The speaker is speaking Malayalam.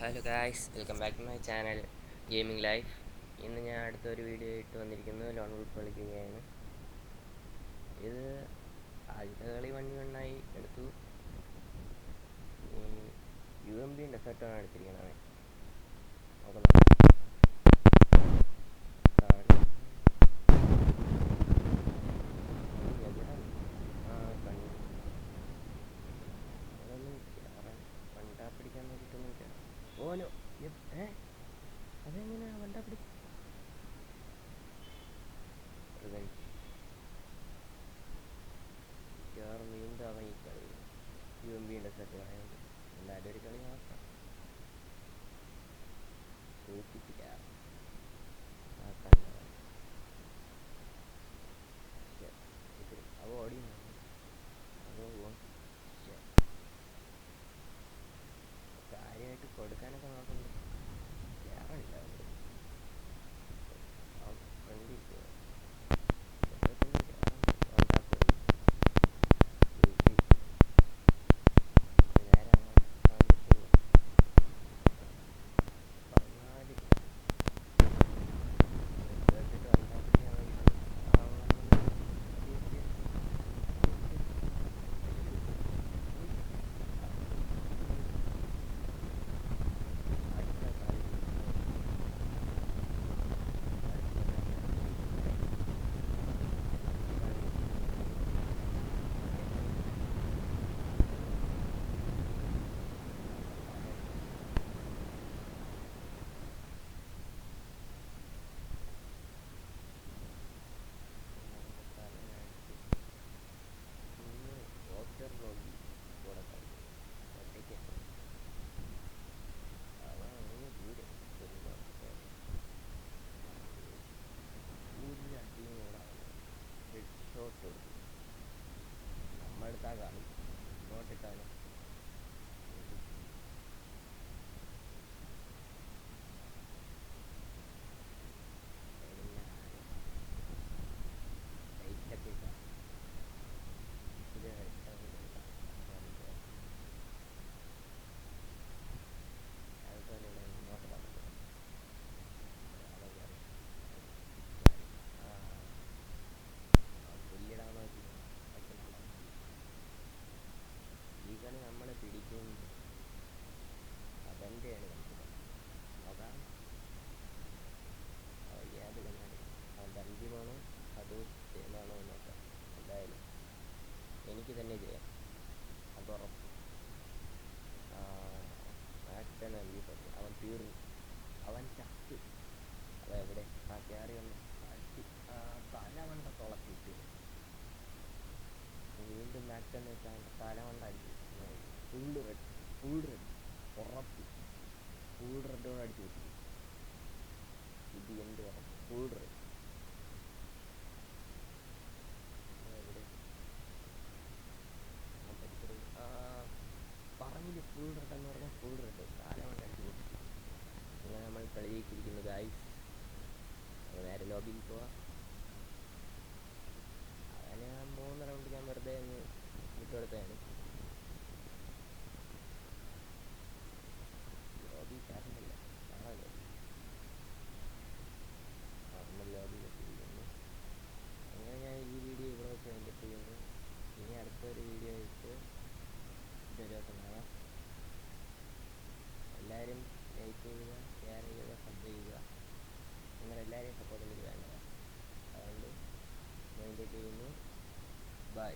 Hello guys, welcome back to my channel gaming life. ഇന്ന് ഞാൻ അടുത്തൊരു വീഡിയോ ഇട്ട് വന്നിരിക്കുന്നു. ലോൺ വുൾഫ് കളിക്കുകയാണ്. ഇത് ആദ്യത്തെ കളി 1v1 എടുത്തു. UMB ഡെസേർട്ടാണ് എടുത്തിരിക്കുന്നത്. പിടിക്കാൻ നോക്കിയിട്ടൊന്നും ഓനോ അതെങ്ങനെയാ വണ്ട പിടിക്കും? വീണ്ടും അവൻ ഈ കളി UMB ഡെസേർട്ട് കളയുന്നുണ്ട്. എന്തായാലും ഒരു കളി നോക്കാം. തോൽപ്പിച്ചില്ല ആ കണ്ടവൻ. അവ ഓടി അതോ കാര്യമായിട്ട് കൊടുക്കാനൊക്കെ നോക്കുന്നുണ്ട്. കയറില്ല ഫ്രണ്ടിൽ നമ്മളെടുത്താ കളി നോട്ടിട്ടാണ്. നമ്മളെ പിടിക്കും. അവൻ്റെയാണ് കളിക്കുന്നത്. അതാണ് ഏത് കണ്ണാടി അവൻ്റെ അന്തിമാണോ അതോ ജയമാണോ നോക്കാം. എന്തായാലും എനിക്ക് തന്നെ ചെയ്യാം, അതുറപ്പ്. മാക്ടൻ അവൻ തീർന്നു, അവൻ ചത്ത്. അതെവിടെ കയറി വന്ന് അടി തലവണ്ട തുളച്ചിട്ട് വീണ്ടും മാക്ടൻ വെച്ചാൽ തലവണ്ട അടിച്ചു. ഫുൾ റെഡ് ഉറപ്പ്. ഫുൾ റെഡോട് അടിച്ചു വെച്ചു. ഇത് എന്ത് ഉറപ്പ്? Full red. പറഞ്ഞില്ല, ഫുൾ റെഡ് എന്ന് പറഞ്ഞാൽ ഫുൾ റെഡ്. തലവണ്ട അടിച്ചു പൊട്ടിച്ചു. അങ്ങനെ നമ്മൾ കളിയിട്ടിരിക്കുന്നു ഗായ്സ്. നേരെ ലോബിയിൽ പോവാം. അങ്ങനെ 3 റൗണ്ട് ഞാൻ വെറുതെ അങ്ങ് വിട്ടുകൊടുത്തതാണ്. ലോബി കയറുന്നില്ല, കാണാമല്ലോ. നമ്മൾ ലോബിയിലെത്തിയിരിക്കുന്നു. അങ്ങനെ ഞാൻ ഈ വീഡിയോ ഇവിടെ വെച്ച് വൈൻഡപ്പ് ചെയ്യുന്നു. ഇനി അടുത്തൊരു വീഡിയോ ആയിട്ട് ഇതൊരു ദിവസം കാണാം. എല്ലാവരും ലൈക്ക് ചെയ്യുക, ഷെയർ ചെയ്യുക, സബ് ചെയ്യുക. നിങ്ങളെല്ലാവരെയും സപ്പോർട്ട് എനിക്ക് വേണ്ടതാണ്. അതുകൊണ്ട് വൈൻഡപ്പ് ചെയ്യുന്നു. ബൈ.